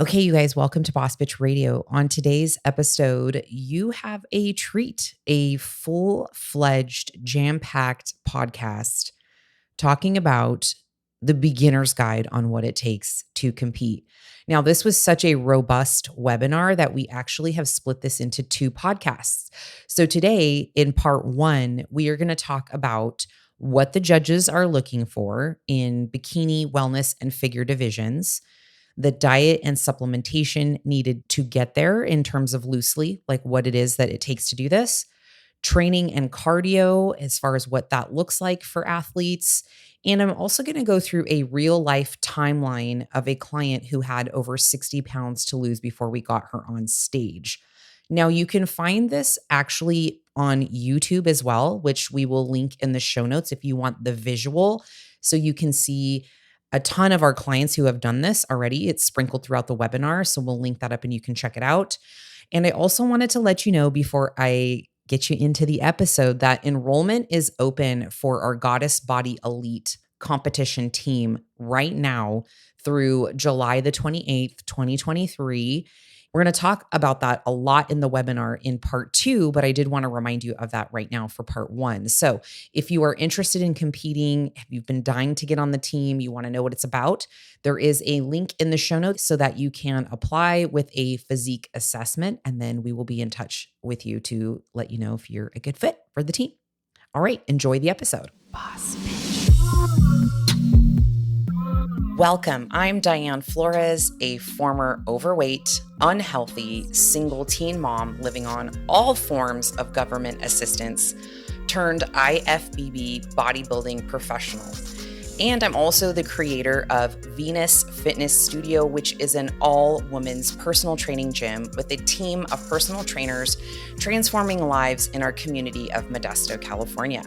Okay, you guys, welcome to Boss Bitch Radio. On today's episode, you have a treat, a full-fledged, jam-packed podcast talking about the beginner's guide on what it takes to compete. Now, this was such a robust webinar that we actually have split this into two podcasts. So today, in part one, we are going to talk about what the judges are looking for in bikini, wellness, and figure divisions, the diet and supplementation needed to get there in terms of loosely, like what it is that it takes to do this, training and cardio as far as what that looks like for athletes. And I'm also going to go through a real life timeline of a client who had over 60 pounds to lose before we got her on stage. Now, you can find this actually on YouTube as well, which we will link in the show notes if you want the visual so you can see a ton of our clients who have done this already. It's sprinkled throughout the webinar, so we'll link that up and you can check it out. And I also wanted to let you know before I get you into the episode that enrollment is open for our Goddess Body Elite competition team right now through July the 28th, 2023. We're going to talk about that a lot in the webinar in part two, but I did want to remind you of that right now for part one. So if you are interested in competing, if you've been dying to get on the team, you want to know what it's about, there is a link in the show notes so that you can apply with a physique assessment, and then we will be in touch with you to let you know if you're a good fit for the team. All right, enjoy the episode. Boss Bitch. Welcome. I'm Diane Flores, a former overweight, unhealthy, single teen mom living on all forms of government assistance, turned IFBB bodybuilding professional. And I'm also the creator of Venus Fitness Studio, which is an all-women's personal training gym with a team of personal trainers transforming lives in our community of Modesto, California.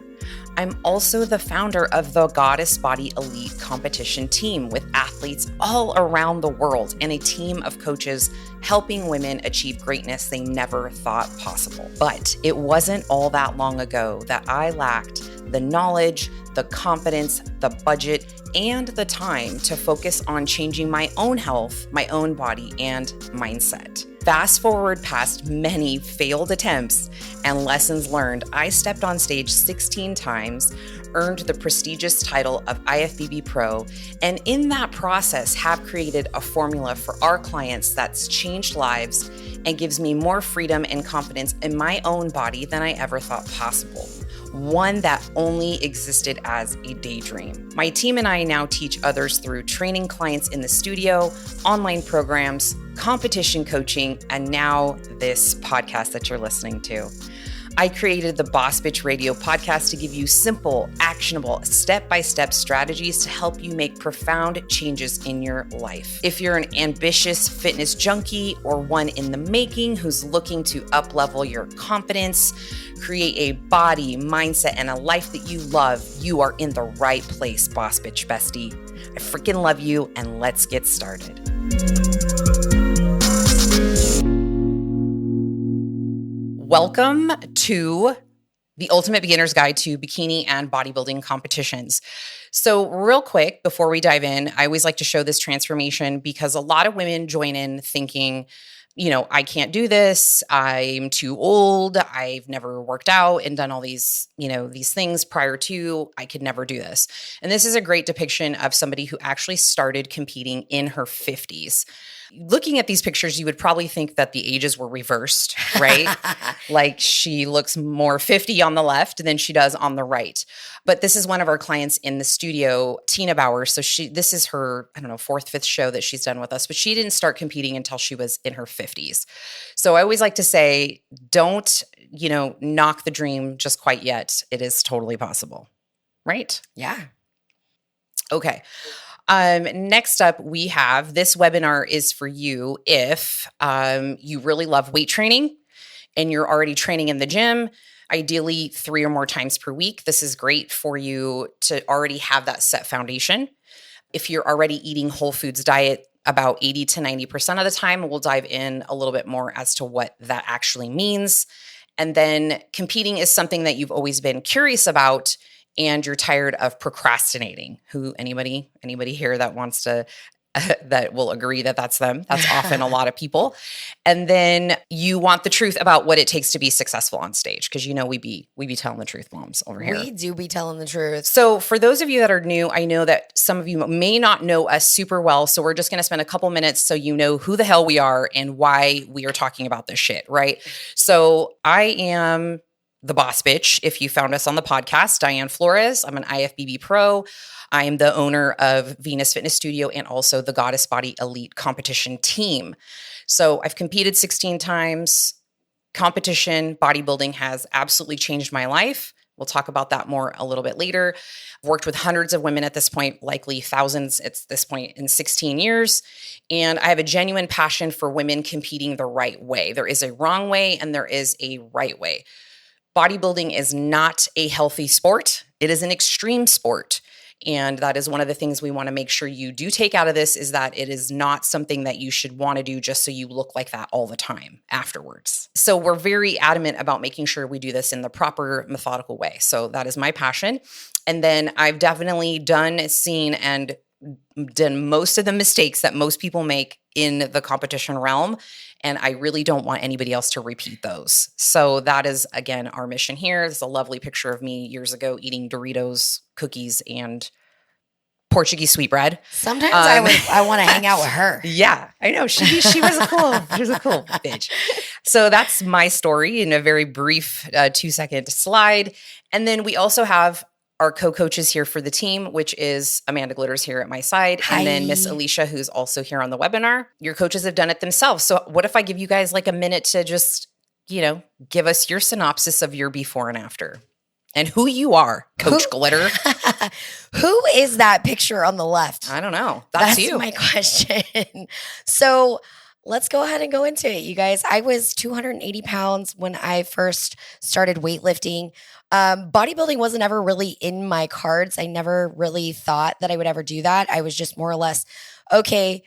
I'm also the founder of the Goddess Body Elite competition team with athletes all around the world and a team of coaches helping women achieve greatness they never thought possible. But it wasn't all that long ago that I lacked the knowledge, the confidence, the budget, and the time to focus on changing my own health, my own body, and mindset. Fast forward past many failed attempts and lessons learned, I stepped on stage 16 times, earned the prestigious title of IFBB Pro, and in that process have created a formula for our clients that's changed lives and gives me more freedom and confidence in my own body than I ever thought possible. One that only existed as a daydream. My team and I now teach others through training clients in the studio, online programs, competition coaching, and now this podcast that you're listening to. I created the Boss Bitch Radio podcast to give you simple, actionable, step-by-step strategies to help you make profound changes in your life. If you're an ambitious fitness junkie or one in the making who's looking to up-level your confidence, create a body, mindset, and a life that you love, you are in the right place, Boss Bitch Bestie. I freaking love you, and let's get started. Welcome to the Ultimate Beginner's Guide to Bikini and Bodybuilding Competitions. So real quick, before we dive in, I always like to show this transformation because a lot of women join in thinking, I can't do this. I'm too old. I've never worked out and done all these, these things prior to, I could never do this. And this is a great depiction of somebody who actually started competing in her 50s. Looking at these pictures, you would probably think that the ages were reversed, right? Like she looks more 50 on the left than she does on the right. But this is one of our clients in the studio, Tina Bauer. So this is her, fourth, fifth show that she's done with us, but she didn't start competing until she was in her 50s. So I always like to say, don't, knock the dream just quite yet. It is totally possible, right? Yeah. Okay. Next up, we have this webinar is for you if you really love weight training and you're already training in the gym, ideally 3 or more times per week. This is great for you to already have that set foundation. If you're already eating whole foods diet about 80 to 90% of the time, we'll dive in a little bit more as to what that actually means. And then competing is something that you've always been curious about and you're tired of procrastinating. Anybody here that wants to that will agree that that's them. That's often a lot of people. And then you want the truth about what it takes to be successful on stage, because we be telling the truth, moms, over here. We do be telling the truth. So for those of you that are new, I know that some of you may not know us super well. So we're just going to spend a couple minutes so you know who the hell we are and why we are talking about this shit, right? So I am the boss bitch. If you found us on the podcast, Diane Flores. I'm an IFBB pro. I am the owner of Venus Fitness Studio and also the Goddess Body Elite competition team. So I've competed 16 times. Competition, bodybuilding has absolutely changed my life. We'll talk about that more a little bit later. I've worked with hundreds of women at this point, likely thousands at this point in 16 years. And I have a genuine passion for women competing the right way. There is a wrong way and there is a right way. Bodybuilding is not a healthy sport. It is an extreme sport. And that is one of the things we want to make sure you do take out of this, is that it is not something that you should want to do just so you look like that all the time afterwards. So we're very adamant about making sure we do this in the proper methodical way. So that is my passion. And then I've definitely seen and done most of the mistakes that most people make in the competition realm. And I really don't want anybody else to repeat those. So that is, again, our mission here. There's a lovely picture of me years ago eating Doritos, cookies, and Portuguese sweetbread. Sometimes I want to hang out with her. Yeah, I know. She was a cool bitch. So that's my story in a very brief 2-second slide. And then we also have our co-coaches here for the team, which is Amanda Glitters here at my side. Hi. And then Miss Alysha, who's also here on the webinar. Your coaches have done it themselves. So what if I give you guys like a minute to just, give us your synopsis of your before and after and who you are, Coach Glitter. Who is that picture on the left? I don't know. That's you. My question. So let's go ahead and go into it, you guys. I was 280 pounds when I first started weightlifting. Bodybuilding wasn't ever really in my cards. I never really thought that I would ever do that. I was just more or less, okay,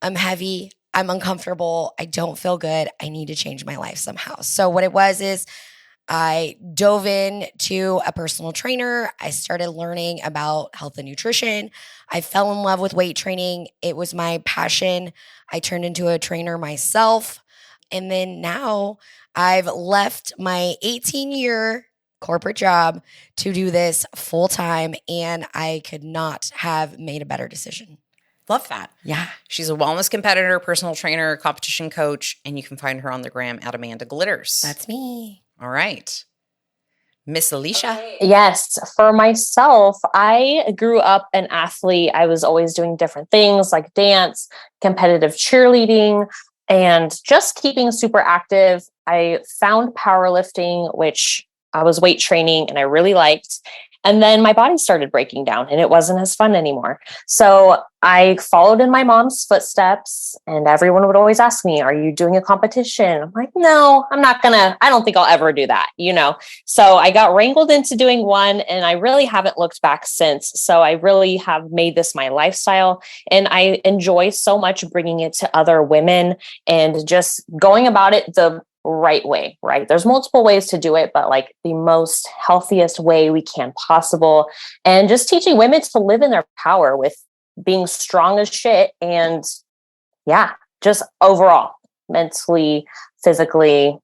I'm heavy, I'm uncomfortable, I don't feel good, I need to change my life somehow. So what it was is I dove in to a personal trainer. I started learning about health and nutrition. I fell in love with weight training. It was my passion. I turned into a trainer myself. And then now I've left my 18-year corporate job to do this full time, and I could not have made a better decision. Love that. Yeah. She's a wellness competitor, personal trainer, competition coach, and you can find her on the gram at Amanda Glitters. That's me. All right. Miss Alysha? Yes. For myself, I grew up an athlete. I was always doing different things like dance, competitive cheerleading, and just keeping super active. I found powerlifting, which I was weight training and I really liked. And then my body started breaking down and it wasn't as fun anymore. So I followed in my mom's footsteps, and everyone would always ask me, are you doing a competition? I'm like, no, I don't think I'll ever do that, So I got wrangled into doing one, and I really haven't looked back since. So I really have made this my lifestyle, and I enjoy so much bringing it to other women and just going about it the right way, right? There's multiple ways to do it, but like the most healthiest way we can possible. And just teaching women to live in their power with being strong as shit. And just overall, mentally, physically,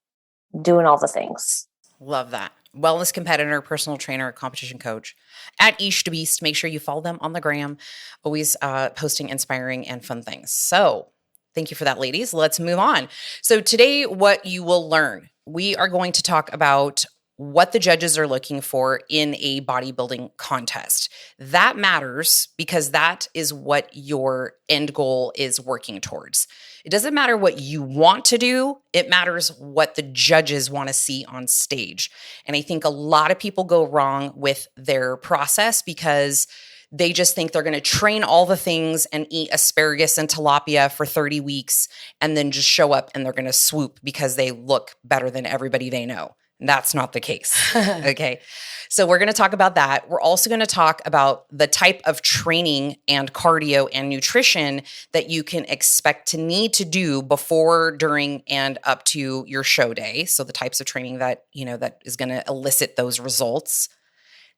doing all the things. Love that. Wellness competitor, personal trainer, competition coach at Ish to Beast. Make sure you follow them on the gram. Always posting inspiring and fun things. So thank you for that, ladies. Let's move on. So today, what you will learn, we are going to talk about what the judges are looking for in a bodybuilding contest. That matters because that is what your end goal is working towards. It doesn't matter what you want to do. It matters what the judges want to see on stage. And I think a lot of people go wrong with their process because they just think they're going to train all the things and eat asparagus and tilapia for 30 weeks and then just show up and they're going to swoop because they look better than everybody they know. And that's not the case. Okay. So we're going to talk about that. We're also going to talk about the type of training and cardio and nutrition that you can expect to need to do before, during, and up to your show day. So the types of training that, that is going to elicit those results.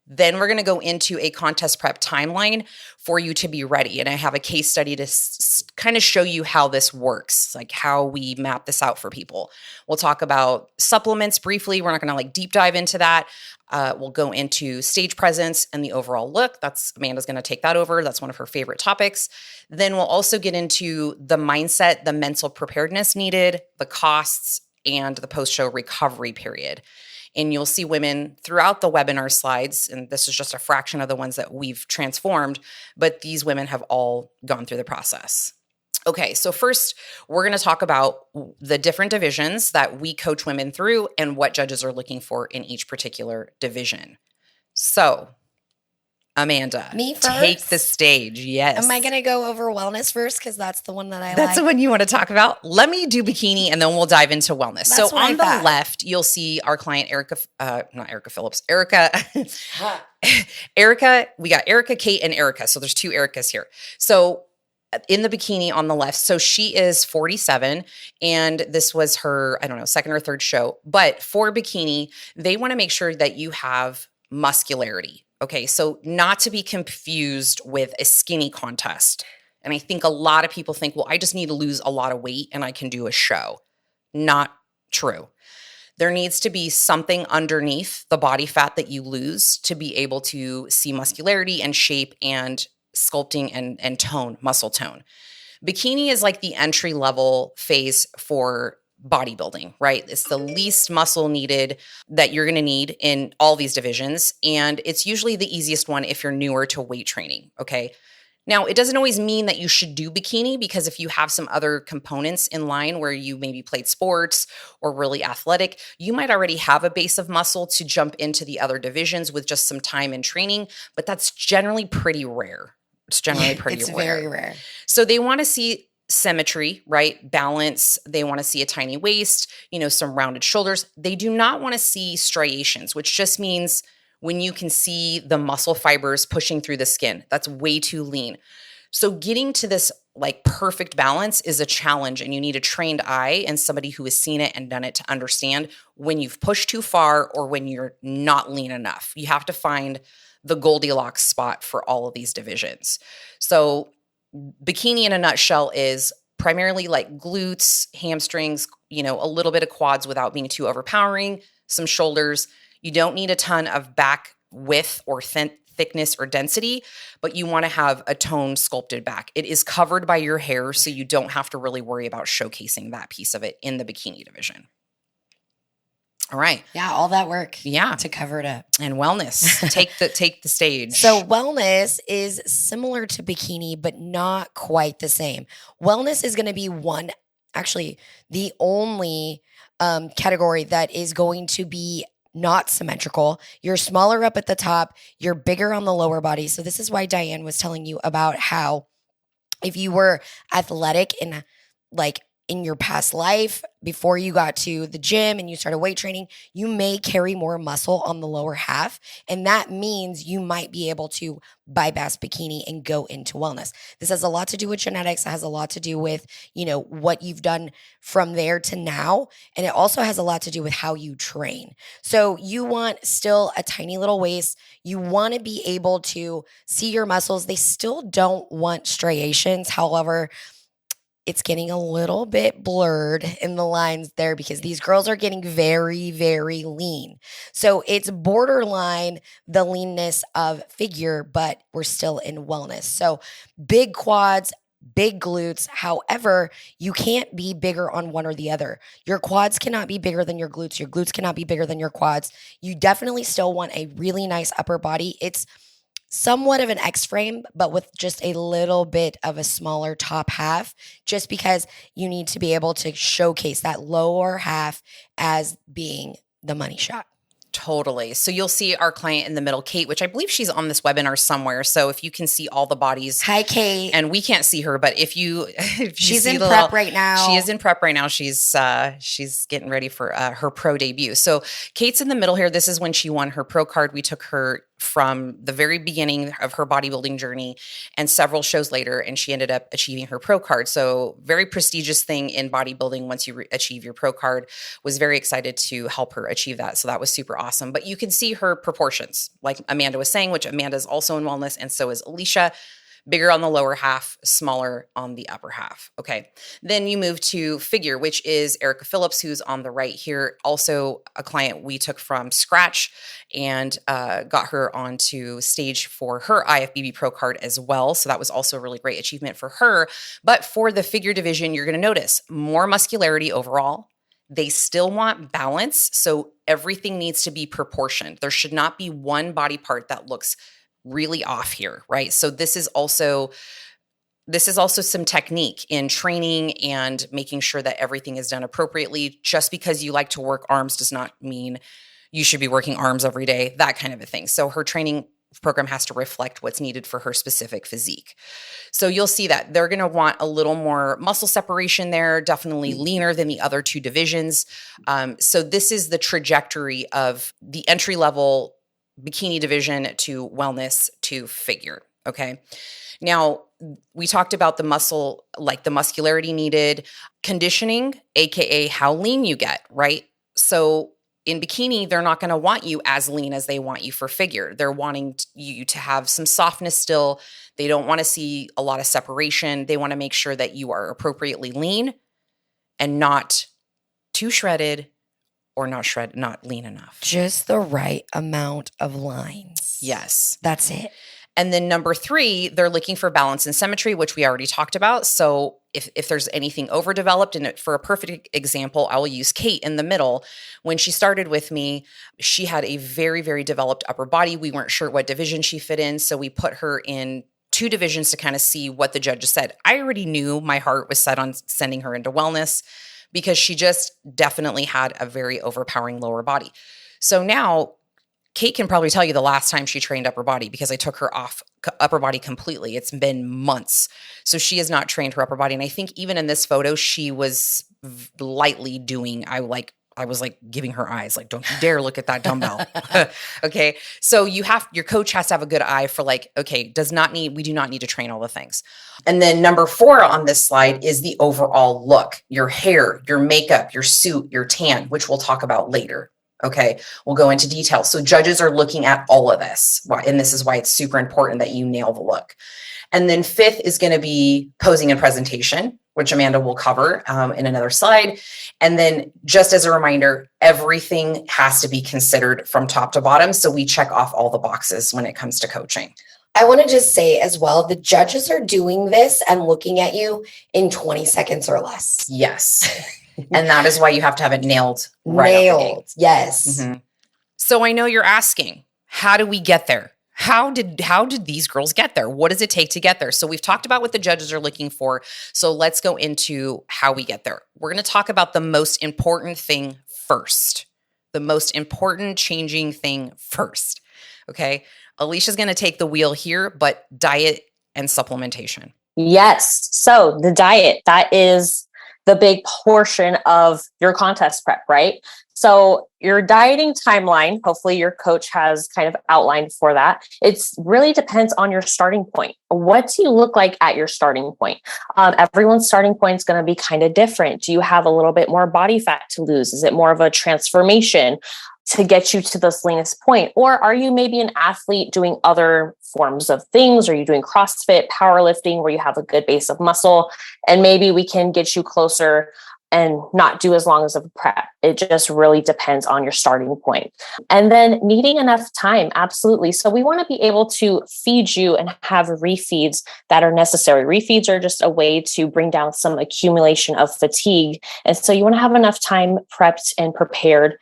Then we're going to go into a contest prep timeline for you to be ready. And I have a case study to kind of show you how this works, like how we map this out for people. We'll talk about supplements briefly. We're not going to like deep dive into that. We'll go into stage presence and the overall look. Amanda's going to take that over. That's one of her favorite topics. Then we'll also get into the mindset, the mental preparedness needed, the costs, and the post-show recovery period. And you'll see women throughout the webinar slides, and this is just a fraction of the ones that we've transformed, but these women have all gone through the process. Okay, so first, we're going to talk about the different divisions that we coach women through and what judges are looking for in each particular division. So, Amanda, me first? Take the stage. Yes. Am I going to go over wellness first? Because that's the one that I like. That's the one you want to talk about. Let me do bikini and then we'll dive into wellness. That's so on the left, you'll see our client, Erica, Erica, we got Erica, Kate, and Erica. So there's two Ericas here. So in the bikini on the left, so she is 47 and this was her, second or third show. But for bikini, they want to make sure that you have muscularity. Okay, so not to be confused with a skinny contest. And I think a lot of people think, well, I just need to lose a lot of weight and I can do a show. Not true. There needs to be something underneath the body fat that you lose to be able to see muscularity and shape and sculpting and tone, muscle tone. Bikini is like the entry level phase for bodybuilding, right? It's the least muscle needed that you're going to need in all these divisions. And it's usually the easiest one if you're newer to weight training. Okay. Now, it doesn't always mean that you should do bikini, because if you have some other components in line where you maybe played sports or really athletic, you might already have a base of muscle to jump into the other divisions with just some time and training, but that's generally pretty rare. It's generally pretty rare. It's very rare. So they want to see symmetry, right? Balance. They want to see a tiny waist, some rounded shoulders. They do not want to see striations, which just means when you can see the muscle fibers pushing through the skin. That's way too lean. So getting to this like perfect balance is a challenge, and you need a trained eye and somebody who has seen it and done it to understand when you've pushed too far or when you're not lean enough. You have to find the Goldilocks spot for all of these divisions. So bikini in a nutshell is primarily like glutes, hamstrings, a little bit of quads without being too overpowering, some shoulders. You don't need a ton of back width or thickness or density, but you want to have a toned, sculpted back. It is covered by your hair, so you don't have to really worry about showcasing that piece of it in the bikini division. All right. Yeah, all that work. Yeah. To cover it up. And wellness. Take the stage. So wellness is similar to bikini, but not quite the same. Wellness is going to be the only category that is going to be not symmetrical. You're smaller up at the top. You're bigger on the lower body. So this is why Diane was telling you about how if you were athletic in your past life, before you got to the gym and you started weight training, you may carry more muscle on the lower half. And that means you might be able to bypass bikini and go into wellness. This has a lot to do with genetics. It has a lot to do with, what you've done from there to now. And it also has a lot to do with how you train. So you want still a tiny little waist. You want to be able to see your muscles. They still don't want striations. However, it's getting a little bit blurred in the lines there because these girls are getting very, very lean. So it's borderline the leanness of figure, but we're still in wellness. So big quads, big glutes. However, you can't be bigger on one or the other. Your quads cannot be bigger than your glutes. Your glutes cannot be bigger than your quads. You definitely still want a really nice upper body. It's somewhat of an X frame, but with just a little bit of a smaller top half, just because you need to be able to showcase that lower half as being the money shot. Totally. So you'll see our client in the middle, Kate, which I believe she's on this webinar somewhere. So if you can see all the bodies. Hi, Kate. And we can't see her, but if you she's in prep right now. She is in prep right now. She's getting ready for her pro debut. So Kate's in the middle here. This is when she won her pro card. We took her from the very beginning of her bodybuilding journey and several shows later, and she ended up achieving her pro card. So very prestigious thing in bodybuilding once you achieve your pro card. Was very excited to help her achieve that. So that was super awesome. But you can see her proportions, like Amanda was saying, which Amanda is also in wellness, and so is Alysha. Bigger on the lower half, smaller on the upper half. Okay. Then you move to figure, which is Erica Phillips, who's on the right here. Also a client we took from scratch and got her onto stage for her IFBB Pro card as well. So that was also a really great achievement for her. But for the figure division, you're going to notice more muscularity overall. They still want balance. So everything needs to be proportioned. There should not be one body part that looks really off here, right? So this is also some technique in training and making sure that everything is done appropriately. Just because you like to work arms does not mean you should be working arms every day, that kind of a thing. So her training program has to reflect what's needed for her specific physique. So you'll see that they're going to want a little more muscle separation there, definitely leaner than the other two divisions. So this is the trajectory of the entry level bikini division to wellness to figure. Okay. Now we talked about the muscle, like the muscularity needed, conditioning, AKA how lean you get, right? So in bikini, they're not going to want you as lean as they want you for figure. They're wanting you to have some softness still. They don't want to see a lot of separation. They want to make sure that you are appropriately lean and not too shredded or not lean enough. Just the right amount of lines. Yes. That's it. And then number 3, they're looking for balance and symmetry, which we already talked about. So if there's anything overdeveloped, and for a perfect example, I will use Kate in the middle. When she started with me, she had a very, very developed upper body. We weren't sure what division she fit in. So we put her in 2 divisions to kind of see what the judges said. I already knew my heart was set on sending her into wellness, because she just definitely had a very overpowering lower body. So now Kate can probably tell you the last time she trained upper body, because I took her off upper body completely. It's been months. So she has not trained her upper body. And I think even in this photo, she was lightly doing, I was like giving her eyes, like, don't you dare look at that dumbbell. Okay. So your coach has to have a good eye for like, okay, we do not need to train all the things. And then number 4 on this slide is the overall look, your hair, your makeup, your suit, your tan, which we'll talk about later. Okay. We'll go into detail. So judges are looking at all of this. And this is why it's super important that you nail the look. And then 5th is going to be posing and presentation, which Amanda will cover in another slide. And then just as a reminder, everything has to be considered from top to bottom. So we check off all the boxes when it comes to coaching. I want to just say as well, the judges are doing this and looking at you in 20 seconds or less. Yes. And that is why you have to have it nailed. Nailed. Yes. Mm-hmm. So I know you're asking, how do we get there? How did these girls get there? What does it take to get there? So we've talked about what the judges are looking for. So let's go into how we get there. We're going to talk about the most important thing first. The most important changing thing first. Okay. Alysha's going to take the wheel here, but diet and supplementation. Yes. So the diet, that is the big portion of your contest prep, right? So your dieting timeline, hopefully your coach has kind of outlined for that. It really depends on your starting point. What do you look like at your starting point? Everyone's starting point is going to be kind of different. Do you have a little bit more body fat to lose? Is it more of a transformation to get you to this leanest point? Or are you maybe an athlete doing other forms of things? Are you doing CrossFit, powerlifting, where you have a good base of muscle? And maybe we can get you closer and not do as long as a prep. It just really depends on your starting point. And then needing enough time, absolutely. So we want to be able to feed you and have refeeds that are necessary. Refeeds are just a way to bring down some accumulation of fatigue. And so you want to have enough time prepped and prepared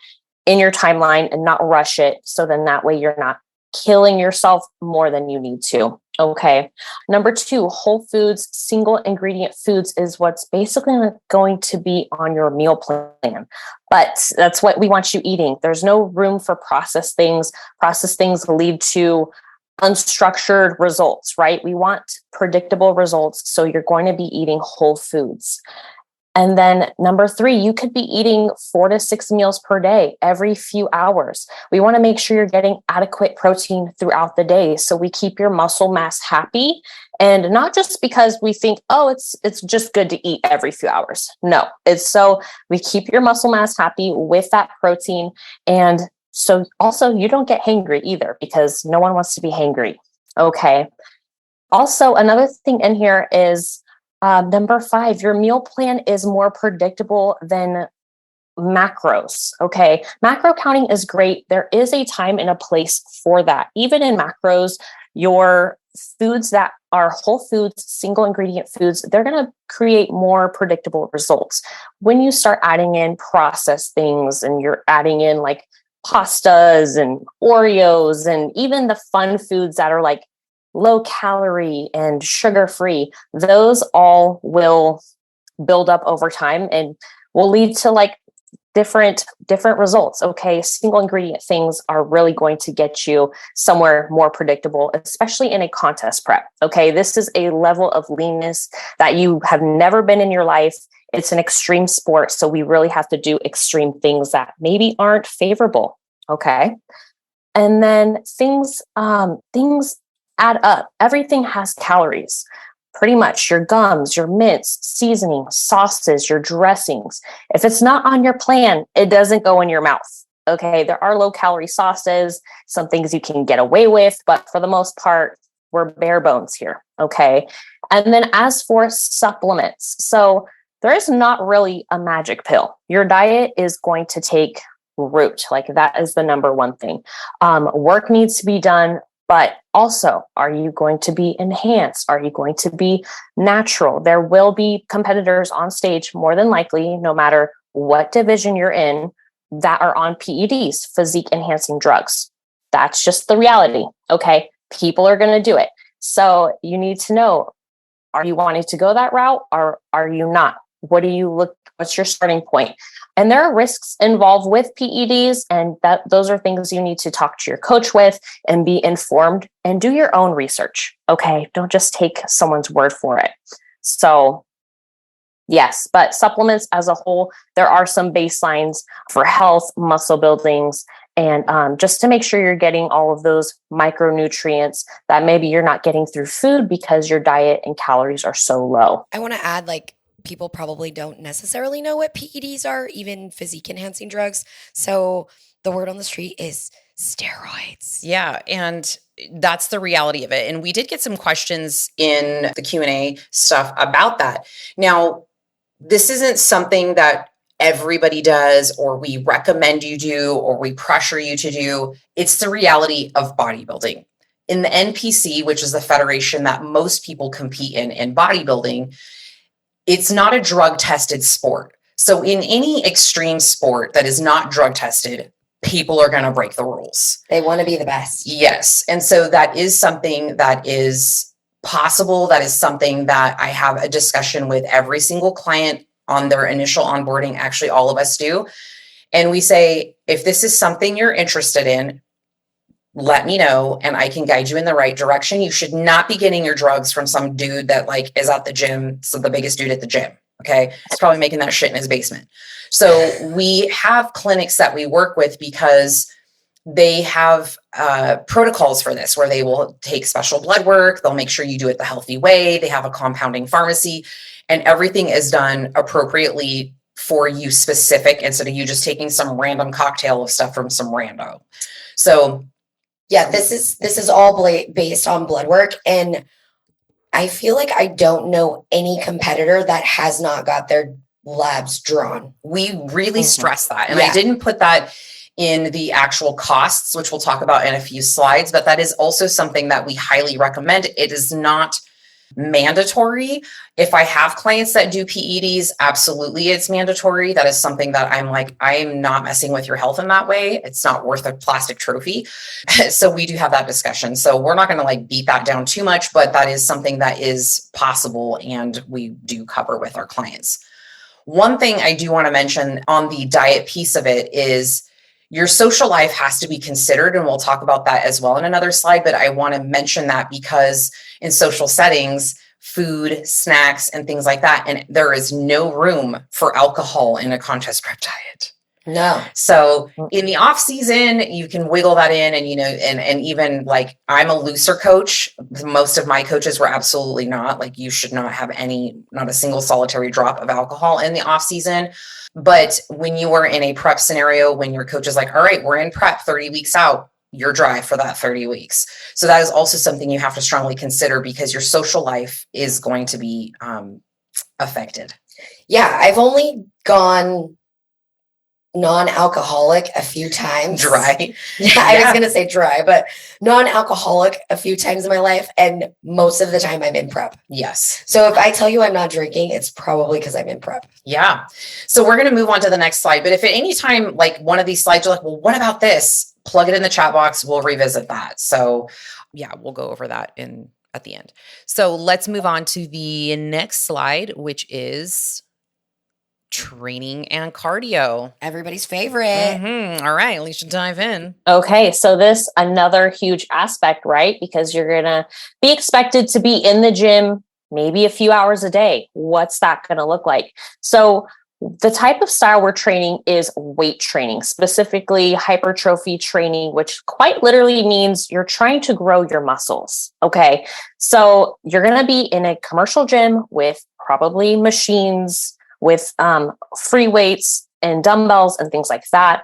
in your timeline and not rush it. So then that way you're not killing yourself more than you need to. Okay. Number 2, whole foods, single ingredient foods is what's basically going to be on your meal plan. But that's what we want you eating. There's no room for processed things. Processed things lead to unstructured results, right? We want predictable results. So you're going to be eating whole foods. And then number 3, you could be eating 4 to 6 meals per day every few hours. We want to make sure you're getting adequate protein throughout the day, so we keep your muscle mass happy. And not just because we think, oh, it's just good to eat every few hours. No, it's so we keep your muscle mass happy with that protein. And so also you don't get hangry either, because no one wants to be hangry. Okay. Also, another thing in here is number 5, your meal plan is more predictable than macros. Okay. Macro counting is great. There is a time and a place for that. Even in macros, your foods that are whole foods, single ingredient foods, they're going to create more predictable results. When you start adding in processed things and you're adding in like pastas and Oreos and even the fun foods that are like low calorie and sugar free, those all will build up over time and will lead to like different results. Okay. Single ingredient things are really going to get you somewhere more predictable, especially in a contest prep. Okay. This is a level of leanness that you have never been in your life. It's an extreme sport. So we really have to do extreme things that maybe aren't favorable. Okay. And then things add up. Everything has calories. Pretty much your gums, your mints, seasoning, sauces, your dressings. If it's not on your plan, it doesn't go in your mouth. Okay. There are low calorie sauces, some things you can get away with, but for the most part, we're bare bones here. Okay. And then as for supplements, so there is not really a magic pill. Your diet is going to take root. Like that is the number one thing. Work needs to be done. But also, are you going to be enhanced? Are you going to be natural? There will be competitors on stage, more than likely, no matter what division you're in, that are on PEDs, physique enhancing drugs. That's just the reality. Okay. People are going to do it. So you need to know, are you wanting to go that route or are you not? What's your starting point? And there are risks involved with PEDs, and those are things you need to talk to your coach with and be informed and do your own research. Okay. Don't just take someone's word for it. So yes, but supplements as a whole, there are some baselines for health, muscle buildings, and just to make sure you're getting all of those micronutrients that maybe you're not getting through food because your diet and calories are so low. I want to add, like, people probably don't necessarily know what PEDs are, even physique enhancing drugs. So the word on the street is steroids. Yeah. And that's the reality of it. And we did get some questions in the Q&A stuff about that. Now, this isn't something that everybody does, or we recommend you do, or we pressure you to do. It's the reality of bodybuilding. In the NPC, which is the federation that most people compete in bodybuilding, it's not a drug tested sport. So in any extreme sport that is not drug tested, people are going to break the rules. They want to be the best. Yes. And so that is something that is possible. That is something that I have a discussion with every single client on their initial onboarding. Actually, all of us do. And we say, if this is something you're interested in, let me know and I can guide you in the right direction. You should not be getting your drugs from some dude that like is at the gym. So the biggest dude at the gym. Okay. He's probably making that shit in his basement. So we have clinics that we work with because they have protocols for this, where they will take special blood work. They'll make sure you do it the healthy way. They have a compounding pharmacy, and everything is done appropriately for you specific, instead of you just taking some random cocktail of stuff from some rando. So yeah, this is all based on blood work. And I feel like I don't know any competitor that has not got their labs drawn. We really stress that. And I didn't put that in the actual costs, which we'll talk about in a few slides, but that is also something that we highly recommend. It is not mandatory. If I have clients that do PEDs, absolutely it's mandatory. That is something that I'm like, I am not messing with your health in that way. It's not worth a plastic trophy. So we do have that discussion. So we're not going to like beat that down too much, but that is something that is possible and we do cover with our clients. One thing I do want to mention on the diet piece of it is your social life has to be considered, and we'll talk about that as well in another slide, but I want to mention that because in social settings, food, snacks, and things like that. And there is no room for alcohol in a contest prep diet. No. So in the off season, you can wiggle that in, and, you know, and even like, I'm a looser coach. Most of my coaches were absolutely not. Like, you should not have not a single solitary drop of alcohol in the off season. But when you are in a prep scenario, when your coach is like, all right, we're in prep 30 weeks out, you're dry for that 30 weeks. So that is also something you have to strongly consider, because your social life is going to be affected. Yeah. I've only gone non-alcoholic a few times. Dry. Yeah, I was going to say dry, but non-alcoholic a few times in my life. And most of the time I'm in prep. Yes. So if I tell you I'm not drinking, it's probably because I'm in prep. Yeah. So we're going to move on to the next slide. But if at any time, like, one of these slides, you're like, well, what about this? Plug it in the chat box. We'll revisit that. So yeah, we'll go over that at the end. So let's move on to the next slide, which is training and cardio. Everybody's favorite. All right, Alysha, dive in. Okay, so this another huge aspect, right? Because you're going to be expected to be in the gym maybe a few hours a day. What's that going to look like? So the type of style we're training is weight training, specifically hypertrophy training, which quite literally means you're trying to grow your muscles. Okay, so you're going to be in a commercial gym with probably machines, with free weights and dumbbells and things like that,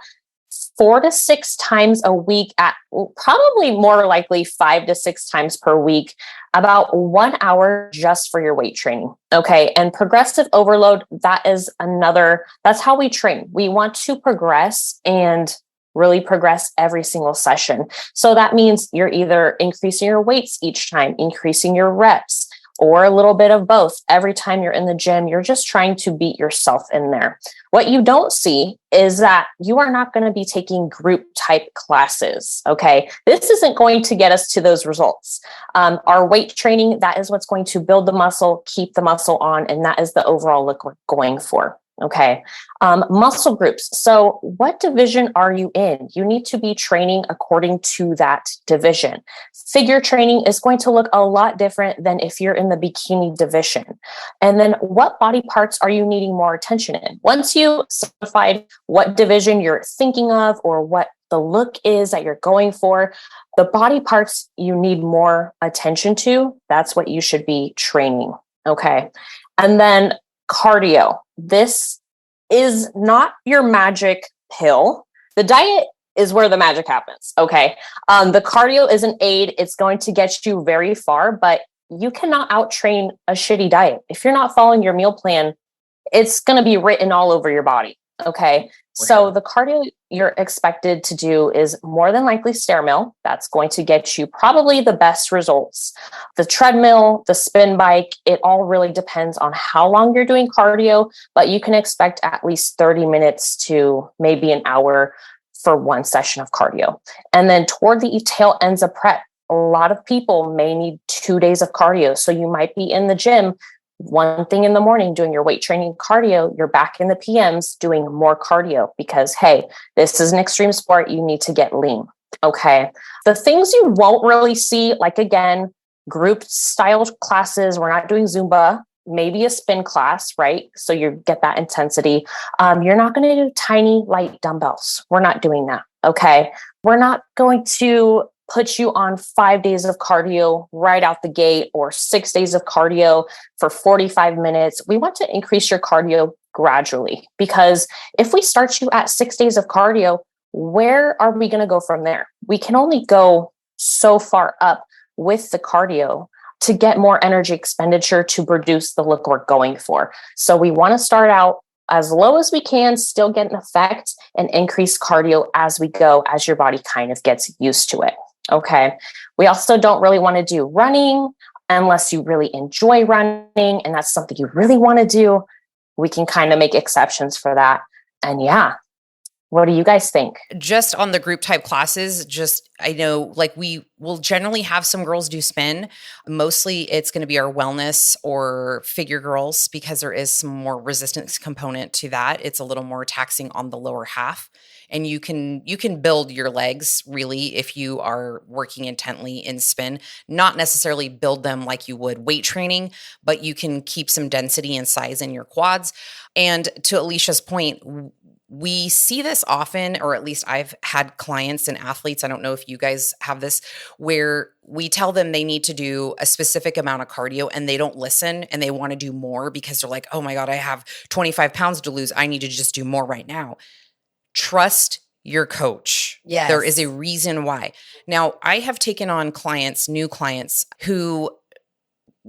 4 to 6 times a week, at probably more likely 5 to 6 times per week, about 1 hour just for your weight training. Okay. And progressive overload, that's how we train. We want to progress and really progress every single session. So that means you're either increasing your weights each time, increasing your reps, or a little bit of both. Every time you're in the gym, you're just trying to beat yourself in there. What you don't see is that you are not going to be taking group type classes. Okay. This isn't going to get us to those results. Our weight training, that is what's going to build the muscle, keep the muscle on, and that is the overall look we're going for. Okay. Muscle groups. So what division are you in? You need to be training according to that division. Figure training is going to look a lot different than if you're in the bikini division. And then what body parts are you needing more attention in? Once you specified what division you're thinking of or what the look is that you're going for, the body parts you need more attention to, that's what you should be training. Okay. And then cardio. This is not your magic pill. The diet is where the magic happens. Okay. The cardio is an aid. It's going to get you very far, but you cannot out-train a shitty diet. If you're not following your meal plan, it's going to be written all over your body. Okay. So the cardio you're expected to do is more than likely stair mill. That's going to get you probably the best results. The treadmill, the spin bike, it all really depends on how long you're doing cardio, but you can expect at least 30 minutes to maybe an hour for one session of cardio. And then toward the tail ends of prep, a lot of people may need 2 days of cardio. So you might be in the gym one thing in the morning doing your weight training cardio, you're back in the PMs doing more cardio because, hey, this is an extreme sport. You need to get lean. Okay. The things you won't really see, like, again, group style classes, we're not doing Zumba, maybe a spin class, right? So you get that intensity. You're not going to do tiny light dumbbells. We're not doing that. Okay. We're not going to put you on 5 days of cardio right out the gate or 6 days of cardio for 45 minutes. We want to increase your cardio gradually, because if we start you at 6 days of cardio, where are we going to go from there? We can only go so far up with the cardio to get more energy expenditure to produce the look we're going for. So we want to start out as low as we can, still get an effect, and increase cardio as we go, as your body kind of gets used to it. Okay. We also don't really want to do running unless you really enjoy running and that's something you really want to do. We can kind of make exceptions for that. And yeah, What do you guys think? Just on the group type classes, I know like we will generally have some girls do spin. Mostly it's going to be our wellness or figure girls because there is some more resistance component to that. It's a little more taxing on the lower half. And you can build your legs really if you are working intently in spin, not necessarily build them like you would weight training, but you can keep some density and size in your quads. And to Alysha's point, we see this often, or at least I've had clients and athletes, I don't know if you guys have this, where we tell them they need to do a specific amount of cardio and they don't listen and they want to do more because they're like, oh my God, I have 25 pounds to lose. I need to just do more right now. Trust your coach. Yes. There is a reason why. Now, I have taken on new clients who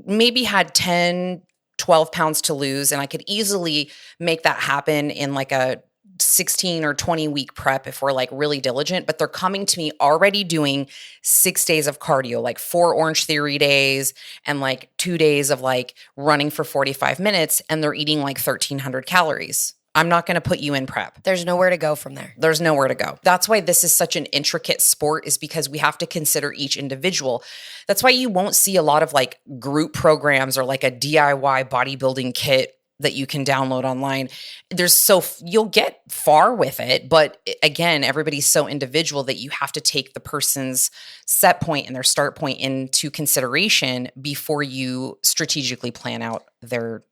maybe had 10, 12 pounds to lose, and I could easily make that happen in like a 16 or 20 week prep if we're like really diligent, but they're coming to me already doing 6 days of cardio, like 4 Orange Theory days and like 2 days of like running for 45 minutes, and they're eating like 1,300 calories. I'm not going to put you in prep. There's nowhere to go from there. There's nowhere to go. That's why this is such an intricate sport, is because we have to consider each individual. That's why you won't see a lot of like group programs or like a DIY bodybuilding kit that you can download online. You'll get far with it, but again, everybody's so individual that you have to take the person's set point and their start point into consideration before you strategically plan out their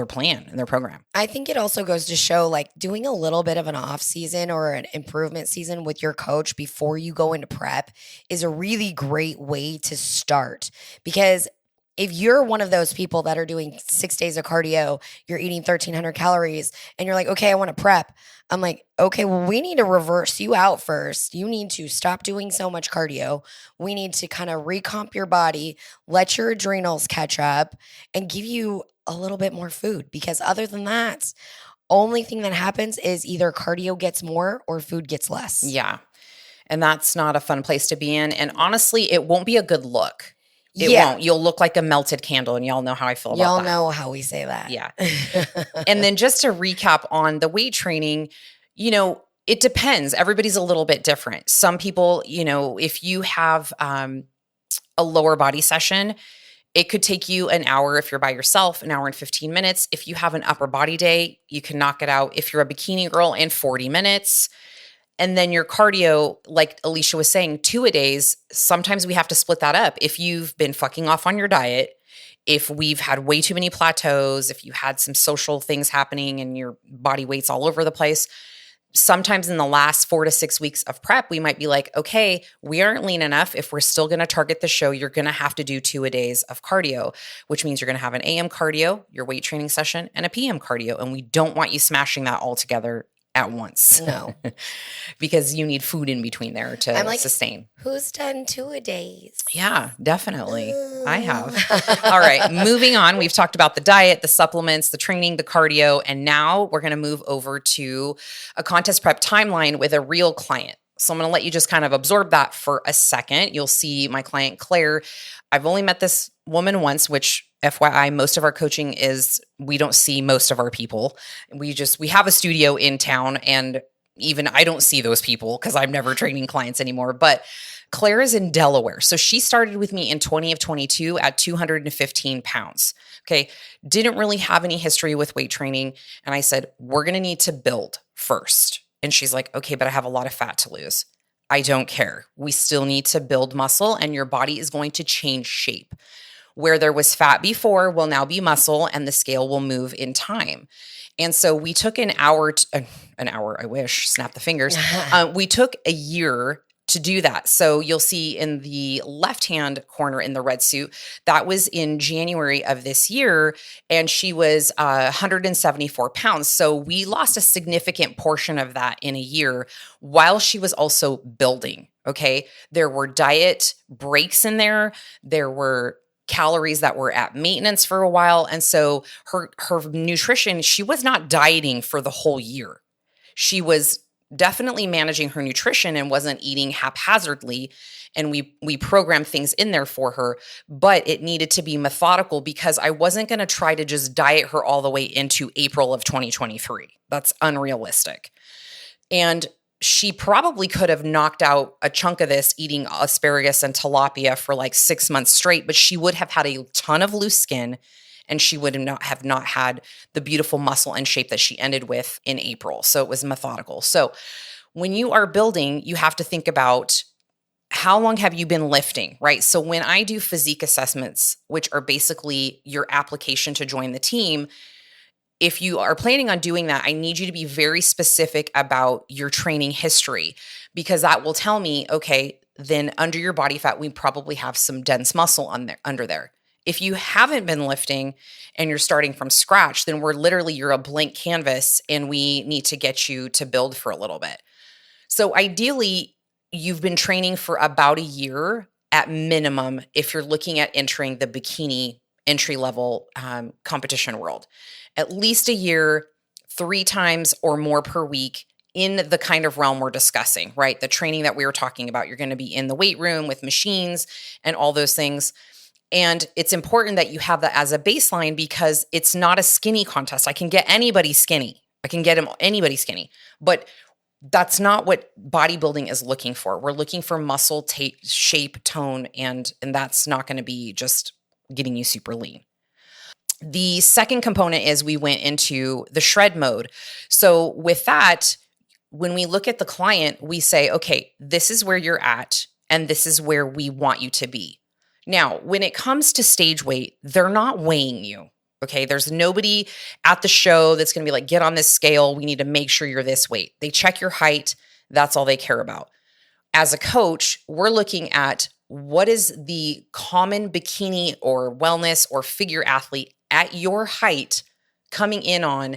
plan and their program. I think it also goes to show like doing a little bit of an off season or an improvement season with your coach before you go into prep is a really great way to start, because if you're one of those people that are doing 6 days of cardio, you're eating 1,300 calories, and you're like, okay, I want to prep. I'm like, okay, well, we need to reverse you out first. You need to stop doing so much cardio. We need to kind of recomp your body, let your adrenals catch up, and give you a little bit more food. Because other than that, only thing that happens is either cardio gets more or food gets less. Yeah. And that's not a fun place to be in. And honestly, it won't be a good look. It won't. You'll look like a melted candle, and y'all know how I feel about that. Y'all know how we say that. Yeah. And then just to recap on the weight training, it depends. Everybody's a little bit different. Some people, if you have a lower body session, it could take you an hour if you're by yourself, an hour and 15 minutes. If you have an upper body day, you can knock it out if you're a bikini girl in 40 minutes. And then your cardio, like Alysha was saying, 2-a-days, sometimes we have to split that up. If you've been fucking off on your diet, if we've had way too many plateaus, if you had some social things happening and your body weight's all over the place, sometimes in the last 4 to 6 weeks of prep, we might be like, okay, we aren't lean enough. If we're still going to target the show, you're going to have to do 2-a-days of cardio, which means you're going to have an AM cardio, your weight training session, and a PM cardio. And we don't want you smashing that all together at once. No. Because you need food in between there to sustain. Who's done 2-a-days? Yeah, definitely. I have. All right, moving on. We've talked about the diet, the supplements, the training, the cardio, and now we're going to move over to a contest prep timeline with a real client. So I'm going to let you just kind of absorb that for a second. You'll see my client, Claire. I've only met this woman once, which FYI, most of our coaching is, we don't see most of our people. We have a studio in town, and even I don't see those people because I'm never training clients anymore. But Claire is in Delaware. So she started with me in 2022 at 215 pounds. Okay. Didn't really have any history with weight training. And I said, we're going to need to build first. And she's like, okay, but I have a lot of fat to lose. I don't care. We still need to build muscle, and your body is going to change shape. Where there was fat before will now be muscle, and the scale will move in time. And so we took an hour, I wish, snap the fingers. We took a year to do that. So you'll see in the left-hand corner in the red suit, that was in January of this year, and she was 174 pounds. So we lost a significant portion of that in a year while she was also building, okay? There were diet breaks in there. There were calories that were at maintenance for a while. And so her nutrition, she was not dieting for the whole year. She was definitely managing her nutrition and wasn't eating haphazardly. And we programmed things in there for her, but it needed to be methodical because I wasn't going to try to just diet her all the way into April of 2023. That's unrealistic. And she probably could have knocked out a chunk of this eating asparagus and tilapia for like 6 months straight, but she would have had a ton of loose skin and she would have not had the beautiful muscle and shape that she ended with in April. So it was methodical. So when you are building, you have to think about how long have you been lifting, right? So when I do physique assessments, which are basically your application to join the team, if you are planning on doing that, I need you to be very specific about your training history, because that will tell me, okay, then under your body fat, we probably have some dense muscle under there. If you haven't been lifting and you're starting from scratch, then you're a blank canvas and we need to get you to build for a little bit. So ideally, you've been training for about a year at minimum if you're looking at entering the bikini entry-level competition world. At least a year, 3 times or more per week in the kind of realm we're discussing, right? The training that we were talking about. You're going to be in the weight room with machines and all those things. And it's important that you have that as a baseline because it's not a skinny contest. I can get anybody skinny. I can get anybody skinny. But that's not what bodybuilding is looking for. We're looking for muscle, shape, tone, and that's not going to be just getting you super lean. The second component is we went into the shred mode. So with that, when we look at the client, we say, okay, this is where you're at, and this is where we want you to be. Now, when it comes to stage weight, they're not weighing you. Okay, there's nobody at the show that's going to be like, get on this scale. We need to make sure you're this weight. They check your height. That's all they care about. As a coach, we're looking at what is the common bikini or wellness or figure athlete at your height coming in on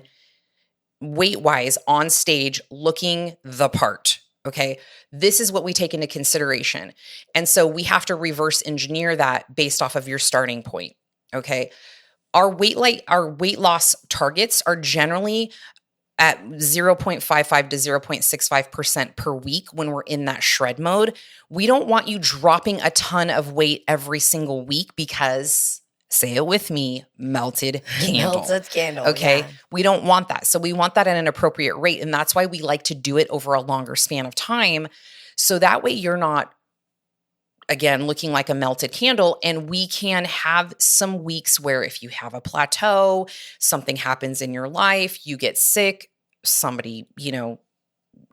weight-wise on stage looking the part. Okay, this is what we take into consideration. And so we have to reverse engineer that based off of your starting point. Okay. Our weight loss targets are generally at 0.55 to 0.65% per week when we're in that shred mode. We don't want you dropping a ton of weight every single week because, say it with me, melted candle. Melted candle. Okay. Yeah. We don't want that. So we want that at an appropriate rate. And that's why we like to do it over a longer span of time. So that way you're not, again, looking like a melted candle. And we can have some weeks where if you have a plateau, something happens in your life, you get sick, somebody,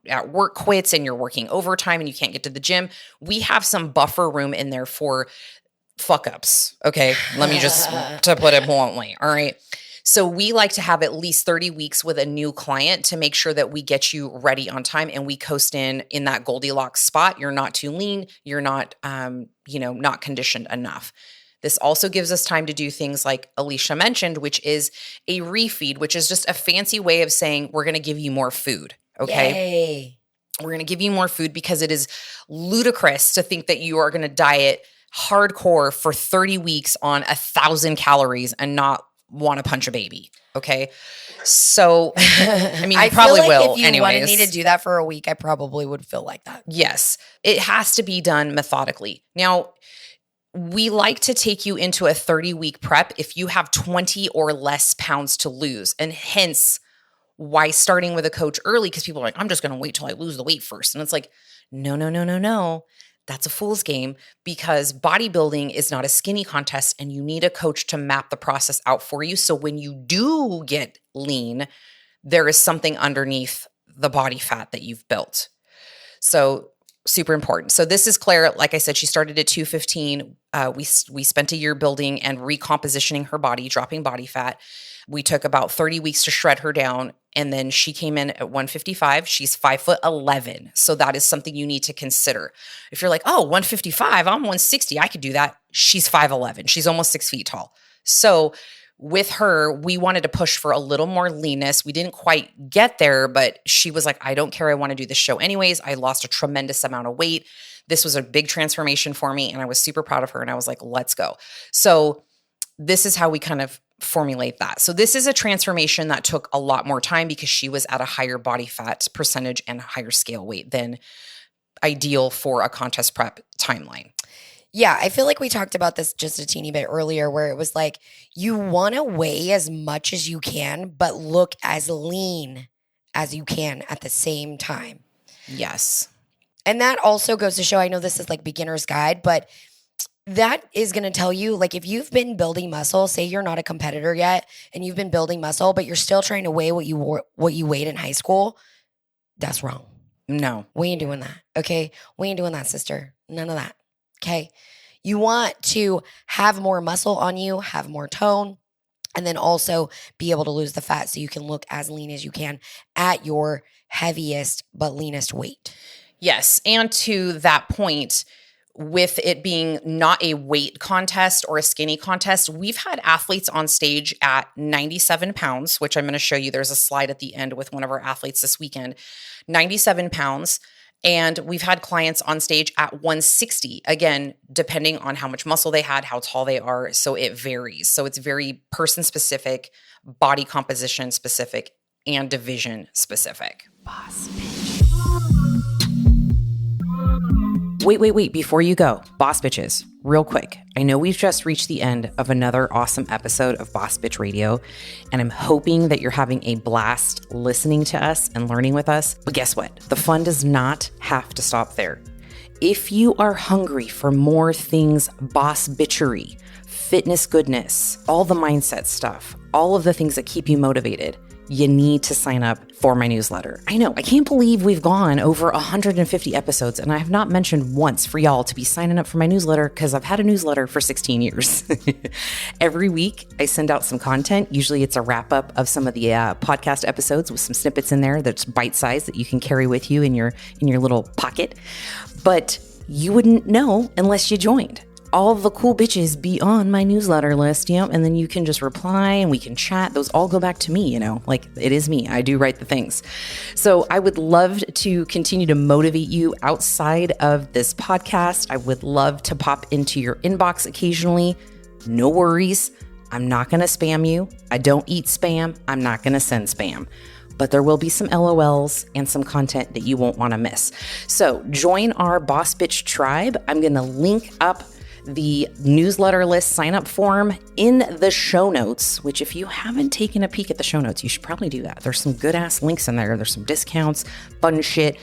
at work quits and you're working overtime and you can't get to the gym. We have some buffer room in there for fuck ups. Okay. Let me just, to put it bluntly. All right. So we like to have at least 30 weeks with a new client to make sure that we get you ready on time and we coast in that Goldilocks spot. You're not too lean. You're not, not conditioned enough. This also gives us time to do things like Alysha mentioned, which is a refeed, which is just a fancy way of saying we're going to give you more food. Okay. Yay. We're going to give you more food because it is ludicrous to think that you are going to diet hardcore for 30 weeks on 1,000 calories and not want to punch a baby. Okay. So, I mean, you probably feel like will if you anyways. wanted me to do that for a week, I probably would feel like that. Yes. It has to be done methodically. Now, we like to take you into a 30-week prep if you have 20 or less pounds to lose. And hence why starting with a coach early, because people are like, I'm just going to wait till I lose the weight first. And it's like, no. That's a fool's game because bodybuilding is not a skinny contest and you need a coach to map the process out for you. So when you do get lean, there is something underneath the body fat that you've built. So super important. So this is Claire. Like I said, she started at 215. We spent a year building and recompositioning her body, dropping body fat. We took about 30 weeks to shred her down. And then she came in at 155. She's 5'11". So that is something you need to consider. If you're like, oh, 155, I'm 160. I could do that. She's 5'11". She's almost 6 feet tall. So with her, we wanted to push for a little more leanness. We didn't quite get there, but she was like, I don't care. I want to do this show anyways. I lost a tremendous amount of weight. This was a big transformation for me. And I was super proud of her. And I was like, let's go. So this is how we kind of formulate that. So this is a transformation that took a lot more time because she was at a higher body fat percentage and higher scale weight than ideal for a contest prep timeline. Yeah, I feel like we talked about this just a teeny bit earlier where it was like you want to weigh as much as you can, but look as lean as you can at the same time. Yes. And that also goes to show, I know this is like beginner's guide, but that is going to tell you, like, if you've been building muscle, say you're not a competitor yet and you've been building muscle, but you're still trying to weigh what you weighed in high school, that's wrong. No. We ain't doing that. Okay. We ain't doing that, sister. None of that. Okay. You want to have more muscle on you, have more tone, and then also be able to lose the fat so you can look as lean as you can at your heaviest but leanest weight. Yes. And to that point, with it being not a weight contest or a skinny contest, we've had athletes on stage at 97 pounds, which I'm going to show you. There's a slide at the end with one of our athletes this weekend, 97 pounds. And we've had clients on stage at 160, again, depending on how much muscle they had, how tall they are. So it varies. So it's very person specific, body composition specific, and division specific. Boss bitch. Wait. Before you go, boss bitches, real quick. I know we've just reached the end of another awesome episode of Boss Bitch Radio, and I'm hoping that you're having a blast listening to us and learning with us. But guess what? The fun does not have to stop there. If you are hungry for more things boss bitchery, fitness goodness, all the mindset stuff, all of the things that keep you motivated, you need to sign up for my newsletter. I know, I can't believe we've gone over 150 episodes and I have not mentioned once for y'all to be signing up for my newsletter because I've had a newsletter for 16 years. Every week I send out some content. Usually it's a wrap up of some of the podcast episodes with some snippets in there that's bite sized that you can carry with you in your little pocket. But you wouldn't know unless you joined. All the cool bitches be on my newsletter list, and then you can just reply and we can chat. Those all go back to me, like it is me. I do write the things. So I would love to continue to motivate you outside of this podcast. I would love to pop into your inbox occasionally. No worries. I'm not going to spam you. I don't eat spam. I'm not going to send spam. But there will be some LOLs and some content that you won't want to miss. So join our Boss Bitch tribe. I'm going to link up the newsletter list sign up form in the show notes, which if you haven't taken a peek at the show notes, you should probably do that. There's some good ass links in there. There's some discounts, fun shit.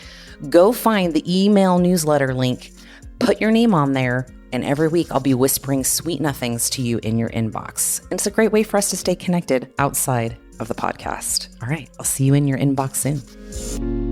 Go find the email newsletter link, put your name on there, and every week I'll be whispering sweet nothings to you in your inbox. And it's a great way for us to stay connected outside of the podcast. All right, I'll see you in your inbox soon.